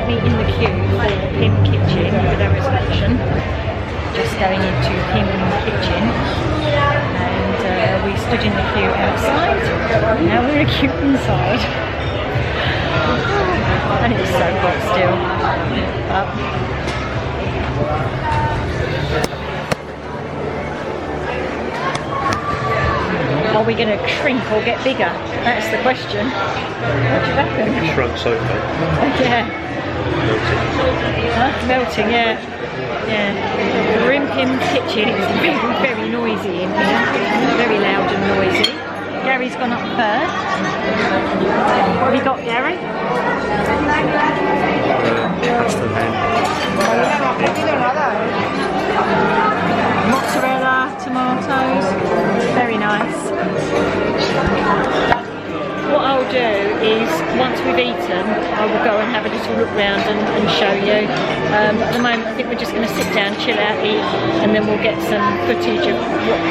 currently in the queue for Pym Kitchen with our reservation. Just going into Pym Kitchen, and we stood in the queue outside. Now we're in a queue inside, and it's so hot still. Are we going to shrink or get bigger? That's the question. What do you reckon? Shrunk so far. Yeah. Melting. Huh? Melting, yeah. Yeah. We're in Pym Kitchen. It's very, very noisy in here. Very loud and noisy. Gary's gone up first. What have you got, Gary? Custom ham. Mozzarella, tomatoes. Very nice. What I'll do is, once we've eaten, I will go and have a little look round and show you. At the moment, I think we're just going to sit down, chill out, eat, and then we'll get some footage of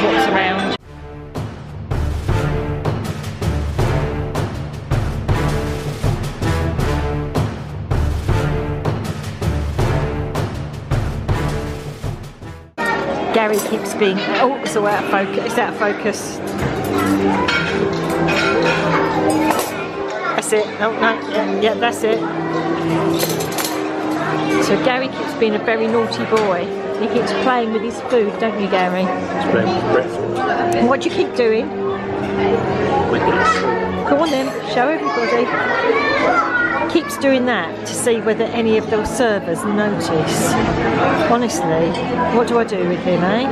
what's around. Gary keeps being, oh, it's all out of focus, it's out of focus. That's it, oh no, yeah, that's it. So Gary keeps being a very naughty boy. He keeps playing with his food, don't you, Gary? He's playing with breath. And what do you keep doing? Go on then, show everybody. Keeps doing that to see whether any of those servers notice. Honestly, what do I do with him, eh?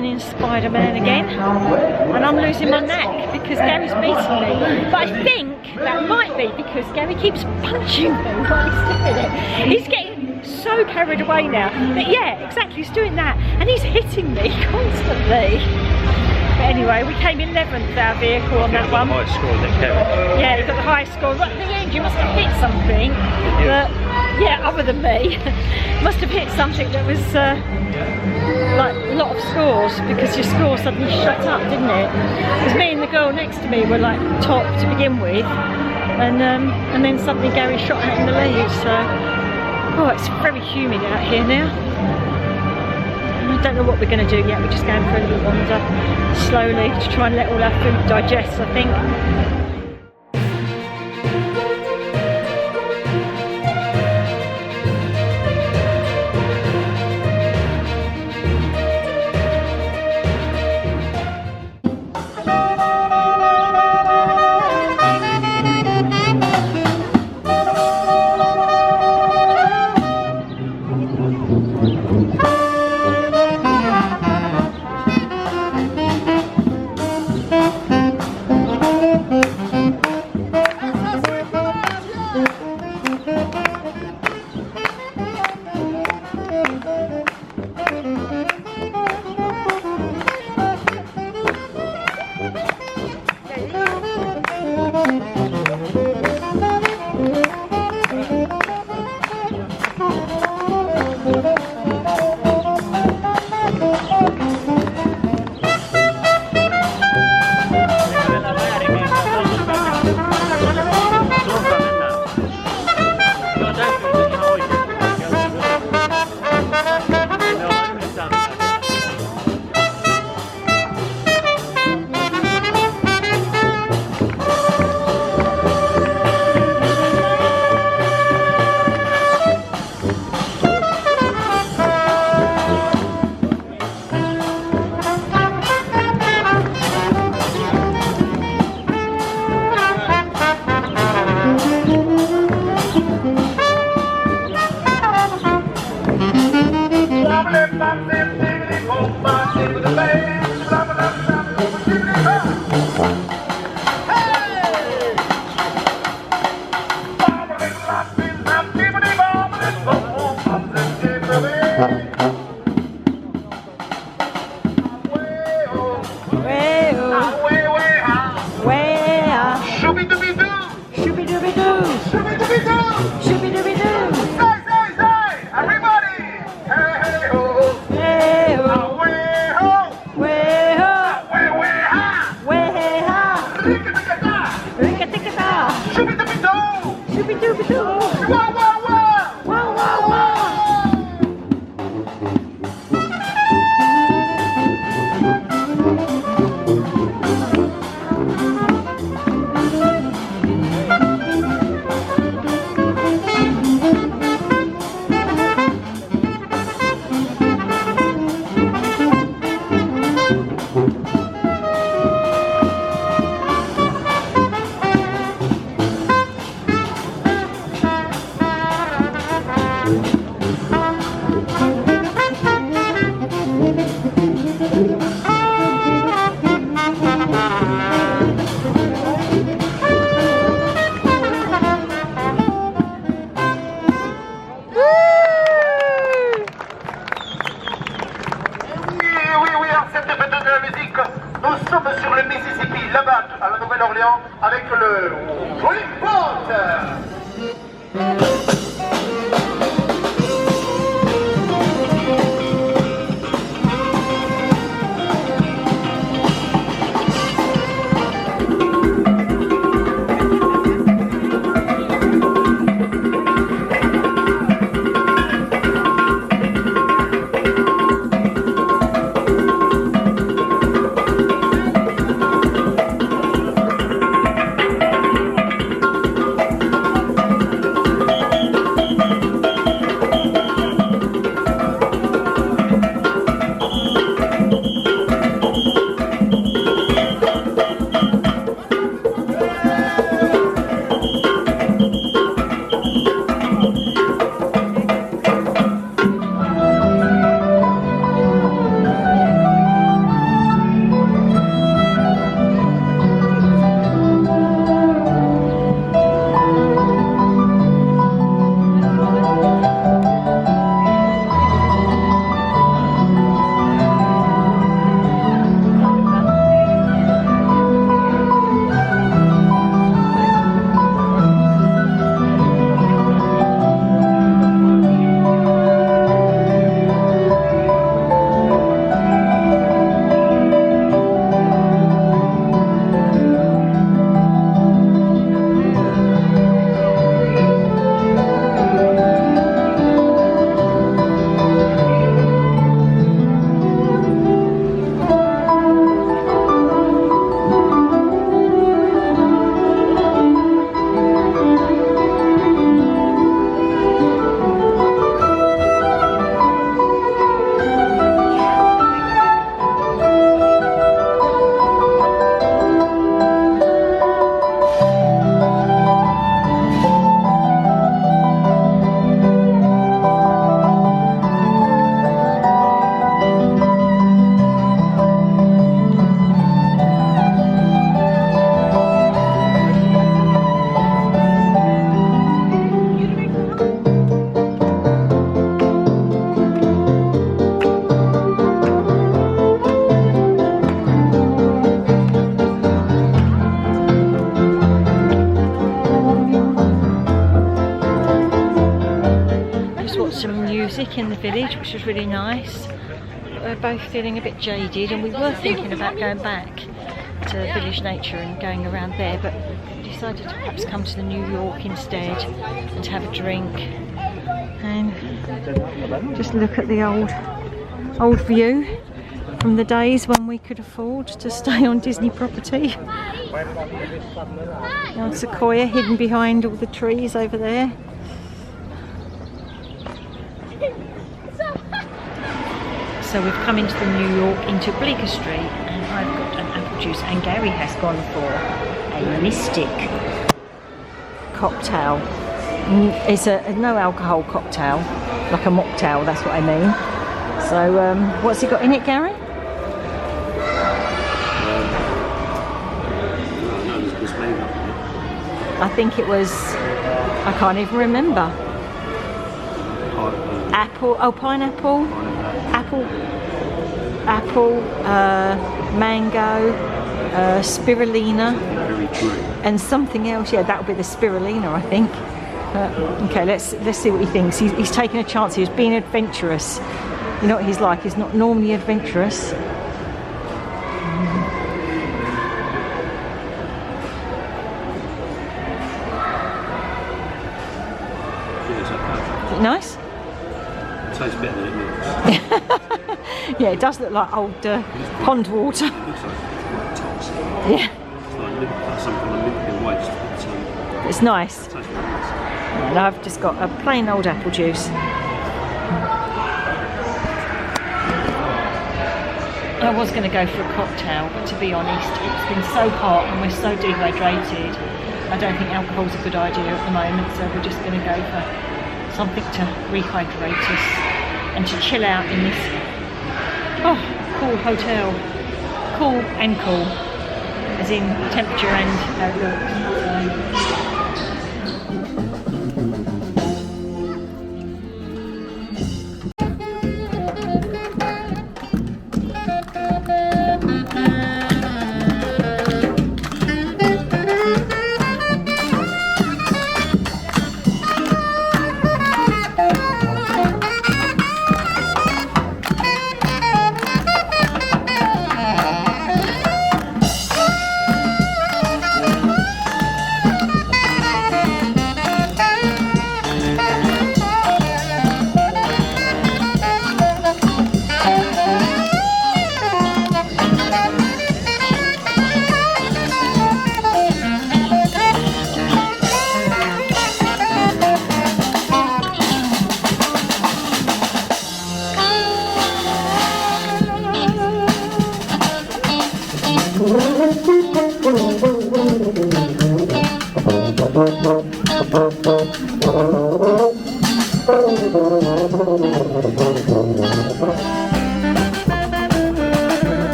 being in Spider-Man again, and I'm losing my knack because Gary's beating me. But I think that might be because Gary keeps punching me while he's doing it. He's getting so carried away now. But yeah, exactly, he's doing that, and he's hitting me constantly. But anyway, we came 11th our vehicle on that one. High score than Kevin. Yeah, he got the highest score. Right at the end, you must have hit something. But yeah, other than me, must have hit something that was like a lot of scores, because your score suddenly shot up, didn't it? Because me and the girl next to me were like top to begin with, and then suddenly Gary shot out in the lead. So, oh, it's very humid out here now. I don't know what we're going to do yet. We're just going for a little wander slowly to try and let all our food digest, I think. watched some music in the village, which was really nice. We're both feeling a bit jaded, and we were thinking about going back to Village Nature and going around there, but decided to perhaps come to the New York instead and have a drink and just look at the old view from the days when we could afford to stay on Disney property. Old sequoia hidden behind all the trees over there. So we've come into the New York, into Bleecker Street, and I've got an apple juice, and Gary has gone for a Mystic cocktail. It's a no alcohol cocktail, like a mocktail, that's what I mean. So what's it got in it, Gary? I think it was, I can't even remember. Apple, oh, pineapple, apple, mango, spirulina, and something else. Yeah, that would be the spirulina, I think. Okay, let's see what he thinks. He's taking a chance. He's being adventurous. You know what he's like. He's not normally adventurous. Is it nice? It tastes better than it looks. Yeah, it does look like old pond water. It looks like toxic. Yeah. It's like some kind of liquid waste. It's nice. It tastes very nice. And I've just got a plain old apple juice. I was going to go for a cocktail, but to be honest, it's been so hot and we're so dehydrated. I don't think alcohol's a good idea at the moment, so we're just going to go for something to rehydrate us and to chill out in this cool hotel. Cool and cool, as in temperature and outlook.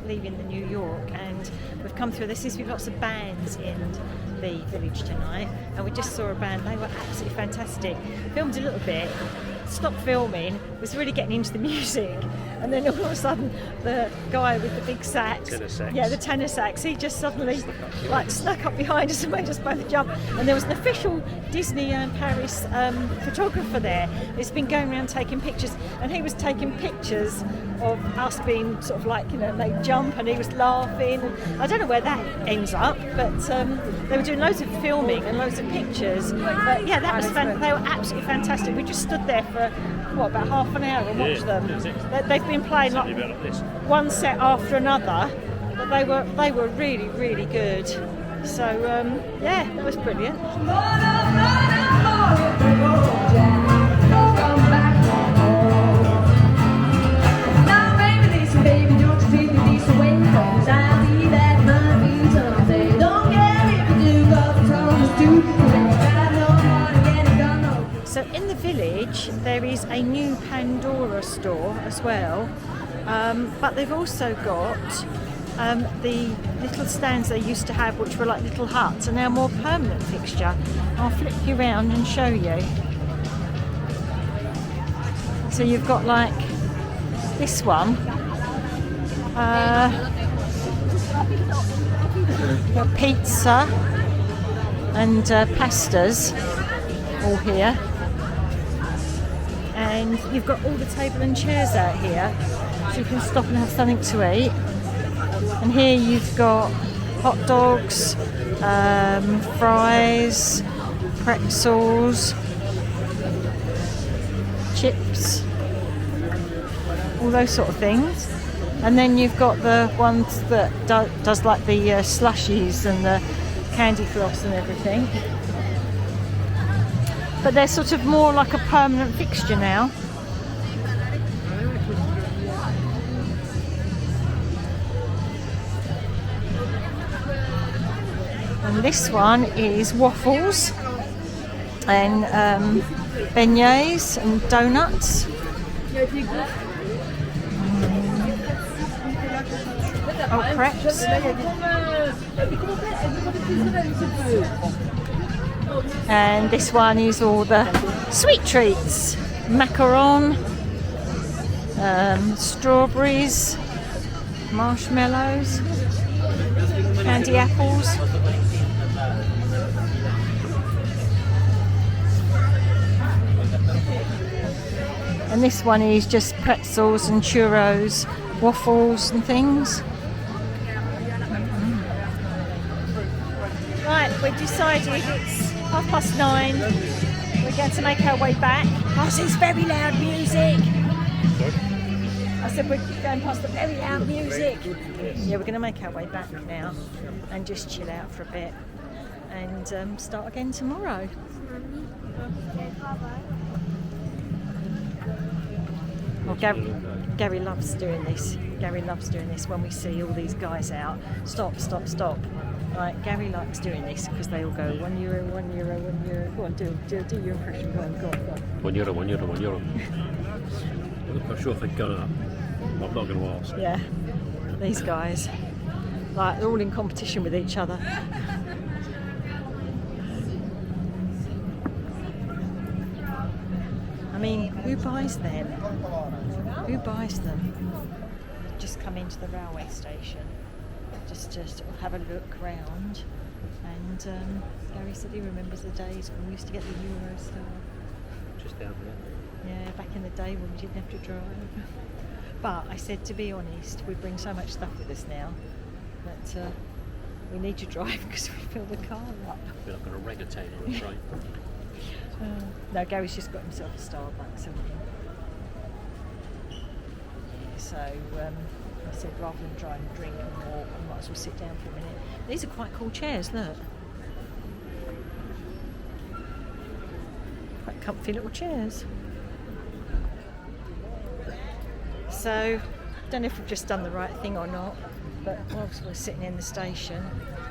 Leaving the New York, and we've come through. There seems to be lots of bands in the village tonight, and we just saw a band. They were absolutely fantastic. Filmed a little bit, stopped filming, was really getting into the music, and then all of a sudden the guy with the big sax, the tenor sax, he just suddenly snuck up behind us and made us both jump. And there was an official Disneyland Paris photographer there. He's been going around taking pictures, and he was taking pictures of us being sort of they jump, and he was laughing, and I don't know where that ends up, but they were doing loads of filming and loads of pictures. But yeah, that was they were absolutely fantastic. We just stood there for about half an hour and watched them. They've been playing one set after another, but they were really, really good. So yeah, that was brilliant. Baby, don't you treat me this way, 'cause I'll be that money someday. Don't get there is a new Pandora store as well, but they've also got the little stands they used to have, which were like little huts, are now more permanent fixture. I'll flip you around and show you. So you've got like this one, got pizza and pastas all here, and you've got all the table and chairs out here, so you can stop and have something to eat. And here you've got hot dogs, fries, pretzels, chips, all those sort of things. And then you've got the ones that does like the slushies and the candy floss and everything. But they're sort of more like a permanent fixture now. And this one is waffles and beignets and donuts. Oh, crepes. And this one is all the sweet treats. Macaron, strawberries, marshmallows, candy apples. And this one is just pretzels and churros, waffles and things. Right, we've decided it's 9:30. We're going to make our way back. Oh, it's very loud music. I said we're going past the very loud music. Yeah, we're going to make our way back now and just chill out for a bit and start again tomorrow. Well, Gary loves doing this. Gary loves doing this when we see all these guys out. Stop, stop, stop. Right, Gary likes doing this because they all go €1, €1, €1. Go on, do your impression. Go on. €1, €1. I'm not sure if they've gone up. I'm not going to ask. Yeah, these guys, like they're all in competition with each other. I mean, who buys them? Who buys them? Just come into the railway station, just to sort of have a look round. And Gary said he remembers the days when we used to get the Eurostar. Just down there. Yeah, back in the day when we didn't have to drive. But I said, to be honest, we bring so much stuff with us now that we need to drive because we fill the car up. I feel like an orangutan on a train. No, Gary's just got himself a Starbucks, hasn't he? So I said, rather than try and drink and walk, I might as well sit down for a minute. These are quite cool chairs, look. Quite comfy little chairs. So, I don't know if we've just done the right thing or not, but whilst we're sitting in the station,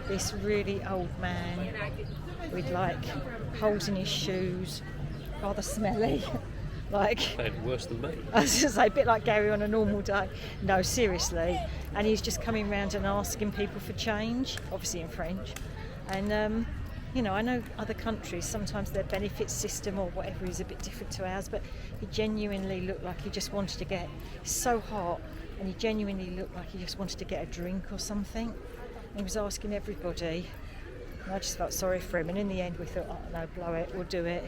this really old man with like holes in his shoes, rather smelly, like worse than me. I was going to say, a bit like Gary on a normal day. No, seriously. And he's just coming round and asking people for change, obviously in French. And you know, I know other countries, sometimes their benefit system or whatever is a bit different to ours, but he genuinely looked like he just wanted to get, it's so hot, and he genuinely looked like he just wanted to get a drink or something. And he was asking everybody, and I just felt sorry for him. And in the end we thought, oh no, blow it, we'll do it.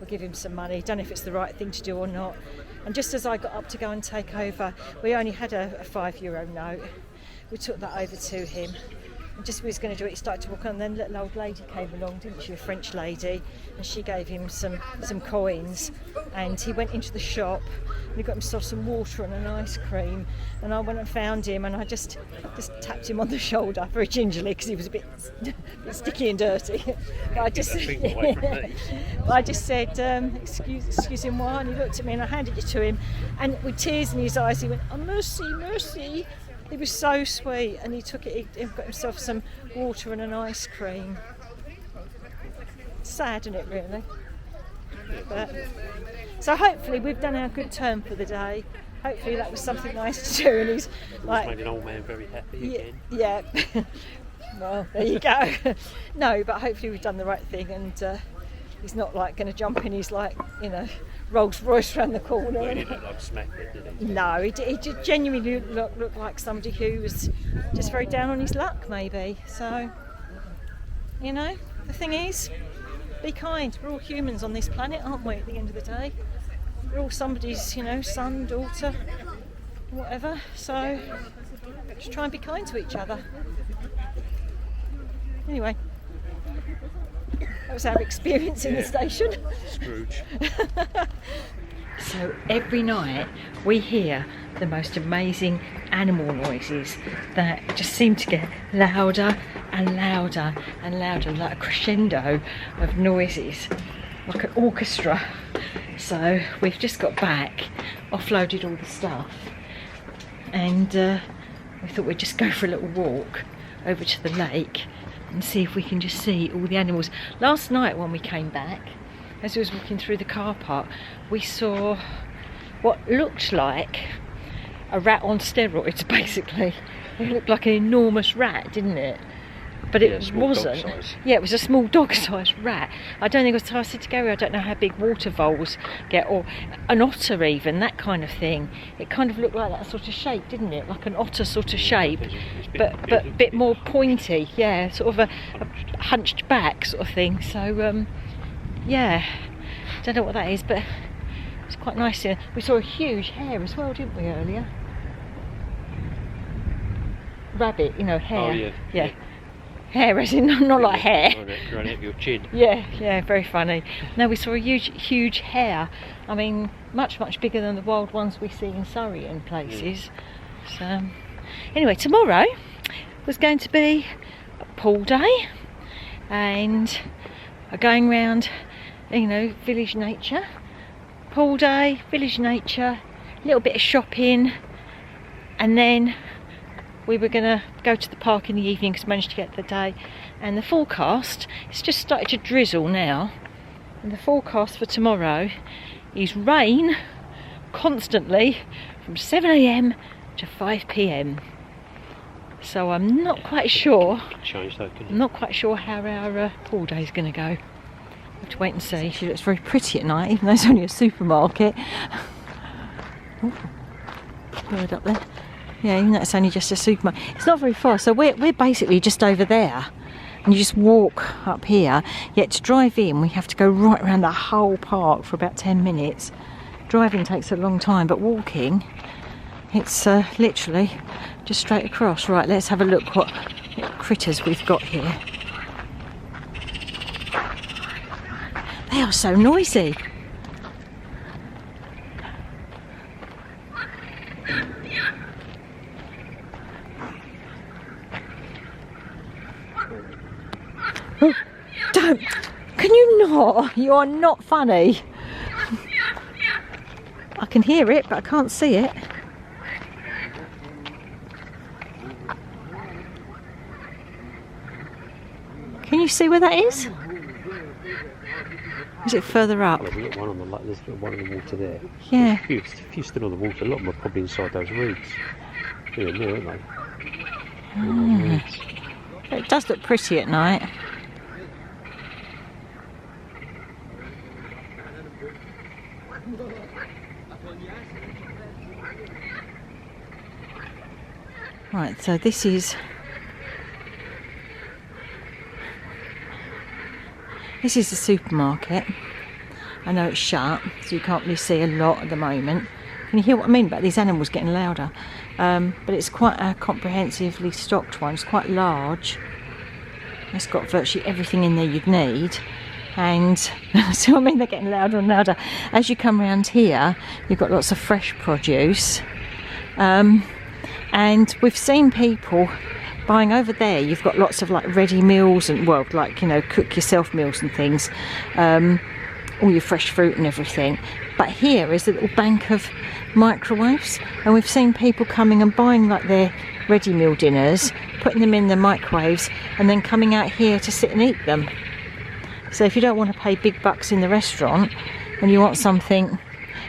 We'll give him some money. Don't know if it's the right thing to do or not. And just as I got up to go and take over, we only had a €5 note. We took that over to him. And just as we was going to do it, he started to walk on, and then a little old lady came along, didn't she, a French lady, and she gave him some coins, and he went into the shop and he got himself some water and an ice cream, and I went and found him, and I just tapped him on the shoulder very gingerly because he was a bit sticky and dirty. I just said, excuse him while, and he looked at me and I handed it to him, and with tears in his eyes he went, oh, mercy, mercy. He was so sweet, and he took it, he got himself some water and an ice cream. Sad, isn't it, really? But So hopefully we've done our good turn for the day. Hopefully that was something nice to do, and he's like made an old man very happy again. Yeah. Well, there you go. No, but hopefully we've done the right thing, and he's not like going to jump in his like, you know, Rolls Royce around the corner. Well, he didn't look like smack it, did he? No, he did genuinely look like somebody who was just very down on his luck, maybe. So, you know, the thing is, be kind. We're all humans on this planet, aren't we, at the end of the day? We're all somebody's, you know, son, daughter, whatever. So, just try and be kind to each other. Anyway, that was our experience in the station. Scrooge. So every night we hear the most amazing animal noises that just seem to get louder and louder and louder, like a crescendo of noises, like an orchestra. So we've just got back, offloaded all the stuff, and we thought we'd just go for a little walk over to the lake and see if we can just see all the animals. Last night when we came back, as we was walking through the car park, we saw what looked like a rat on steroids, basically. It looked like an enormous rat, didn't it? But it wasn't. Yeah, it was a small dog-sized rat. I don't think it was. I said to Gary, I don't know how big water voles get, or an otter even, that kind of thing. It kind of looked like that sort of shape, didn't it? Like an otter sort of shape, but a bit more pointy. Yeah, sort of a hunched back sort of thing. So yeah, don't know what that is, but it's quite nice here. We saw a huge hare as well, didn't we, earlier? Rabbit, you know, hare. Oh yeah. Hair, as in not like hair. Running up your chin. Yeah, very funny. No, we saw a huge hare. I mean, much bigger than the wild ones we see in Surrey and places. So, anyway, tomorrow was going to be a pool day, and going round, you know, village nature. Pool day, village nature, a little bit of shopping, and then we were going to go to the park in the evening because we managed to get the day. And the forecast, it's just started to drizzle now, and the forecast for tomorrow is rain constantly from 7 AM to 5 PM. So I'm not quite sure. I'm not quite sure how our pool day is going to go. We'll have to wait and see. She looks very pretty at night, even though it's only a supermarket. Oh, bird up there. Yeah, even though it's only just a supermarket. It's not very far, so we're basically just over there. And you just walk up here. Yet to drive in, we have to go right around the whole park for about 10 minutes. Driving takes a long time, but walking, it's literally just straight across. Right, let's have a look what critters we've got here. They are so noisy. Oh, don't! Can you not? You are not funny. I can hear it, but I can't see it. Can you see where that is? Is it further up? Well, we've got one on the there's one in the water there. Yeah. There's a few still on the water. A lot of them are probably inside those reeds. Yeah, aren't they? It does look pretty at night. Right, so this is the supermarket. I know it's shut, so you can't really see a lot at the moment. Can you hear what I mean about these animals getting louder? But it's quite a comprehensively stocked one. It's quite large. It's got virtually everything in there you'd need. And so I mean, they're getting louder and louder. As you come around here, you've got lots of fresh produce. And we've seen people buying over there. You've got lots of like ready meals and, well, like, you know, cook yourself meals and things. All your fresh fruit and everything. But here is a little bank of microwaves, and we've seen people coming and buying like their ready meal dinners, putting them in the microwaves, and then coming out here to sit and eat them. So if you don't want to pay big bucks in the restaurant and you want something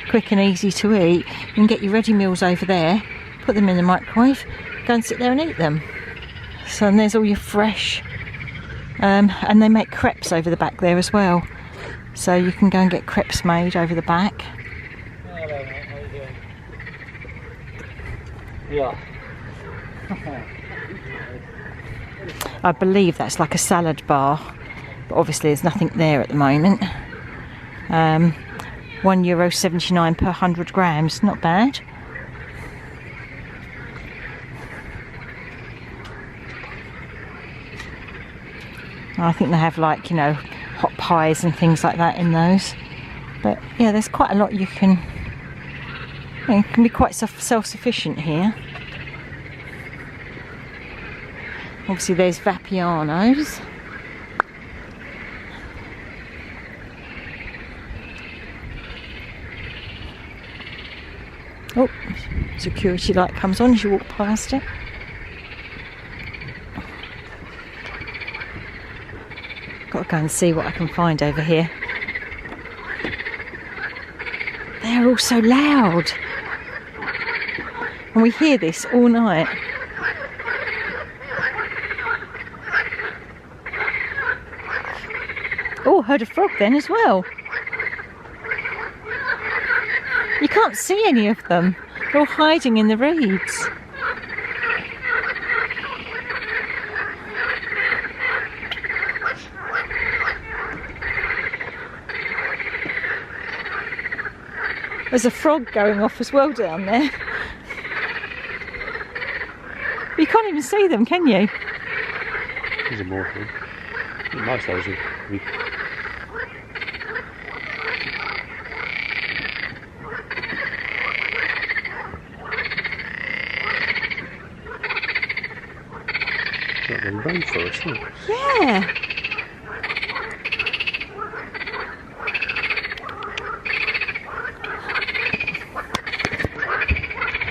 quick and easy to eat. You can get your ready meals over there, put them in the microwave, go and sit there and eat them. So and there's all your fresh, and they make crepes over the back there as well. So you can go and get crepes made over the back. Hello, mate. How you doing? Yeah. I believe that's like a salad bar, but obviously there's nothing there at the moment. €1.79 per 100 grams, not bad. I think they have, like, you know, hot pies and things like that in those. But yeah, there's quite a lot you can be quite self-sufficient here. Obviously there's Vapiano's. Oh, security light comes on as you walk past it. Got to go and see what I can find over here. They're all so loud. And we hear this all night. Oh, heard a frog then as well. You can't see any of them. They're all hiding in the reeds. There's a frog going off as well down there. You can't even see them, can you? These are more fun. Most of those are like the rainforest, isn't it? Yeah.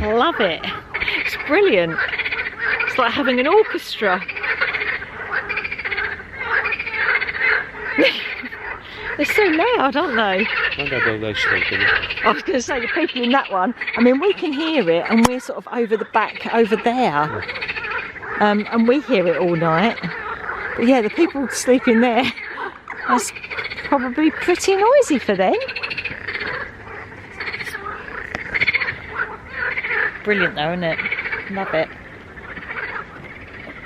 I love it. It's brilliant. It's like having an orchestra. They're so loud, aren't they? I don't know those sleeping. I was going to say, the people in that one, I mean, we can hear it and we're sort of over the back, over there. And we hear it all night. But yeah, the people sleeping there, that's probably pretty noisy for them. Brilliant though, isn't it? Love it.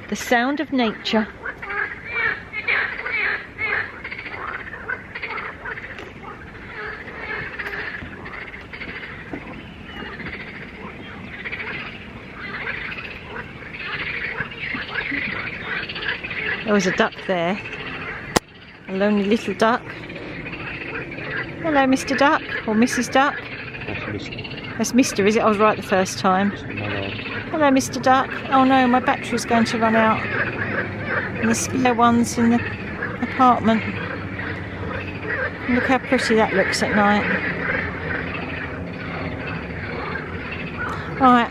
The sound of nature. There was a duck there, a lonely little duck. Hello, Mr. Duck, or Mrs. Duck. That's Mr, is it? I was right the first time. Hello, Mr. Duck. Oh no, my battery's going to run out. And the spare one's in the apartment. Look how pretty that looks at night. Right.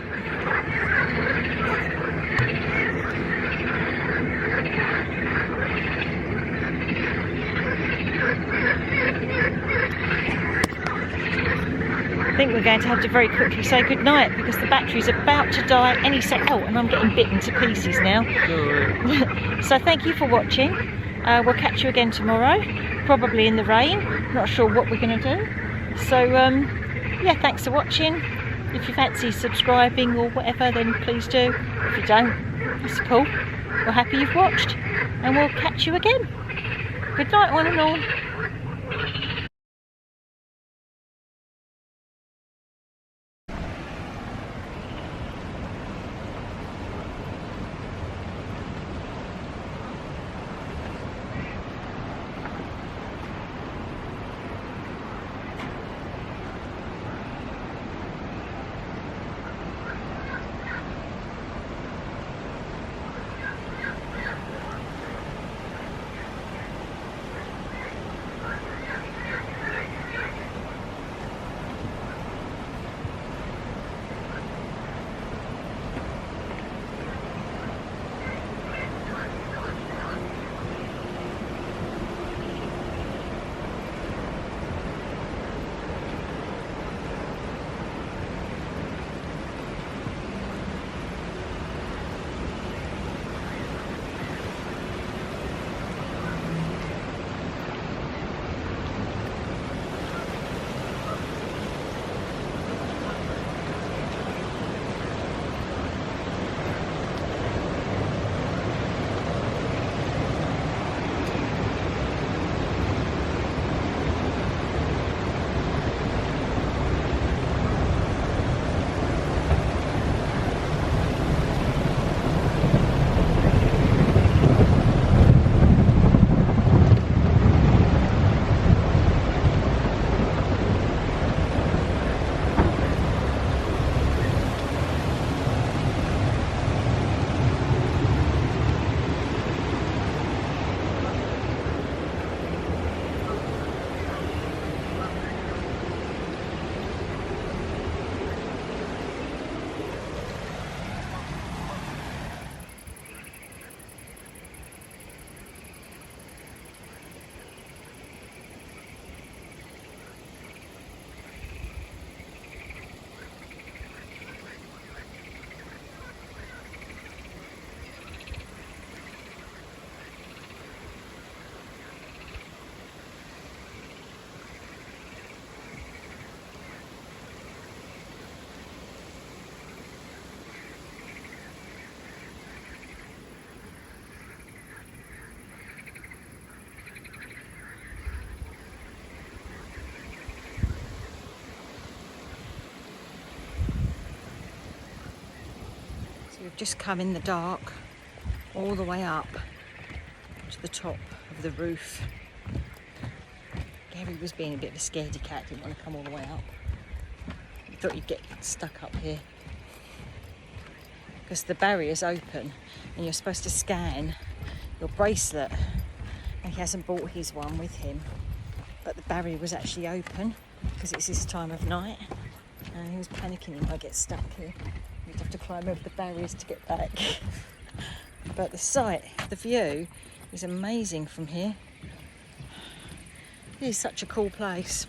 I think we're going to have to very quickly say goodnight because the battery's about to die any second. Oh, and I'm getting bitten to pieces now. So thank you for watching. We'll catch you again tomorrow, probably in the rain. Not sure what we're going to do. So yeah, thanks for watching. If you fancy subscribing or whatever, then please do. If you don't, that's cool. We're happy you've watched, and we'll catch you again. Good night, one and all. we've just come in the dark all the way up to the top of the roof. Gary was being a bit of a scaredy cat, didn't want to come all the way up. He thought he'd get stuck up here. Because the barrier's open and you're supposed to scan your bracelet. And he hasn't brought his one with him. But the barrier was actually open because it's this time of night. And he was panicking he might get stuck here. We'd have to climb over the barriers to get back. But the sight, the view is amazing from here. It is such a cool place.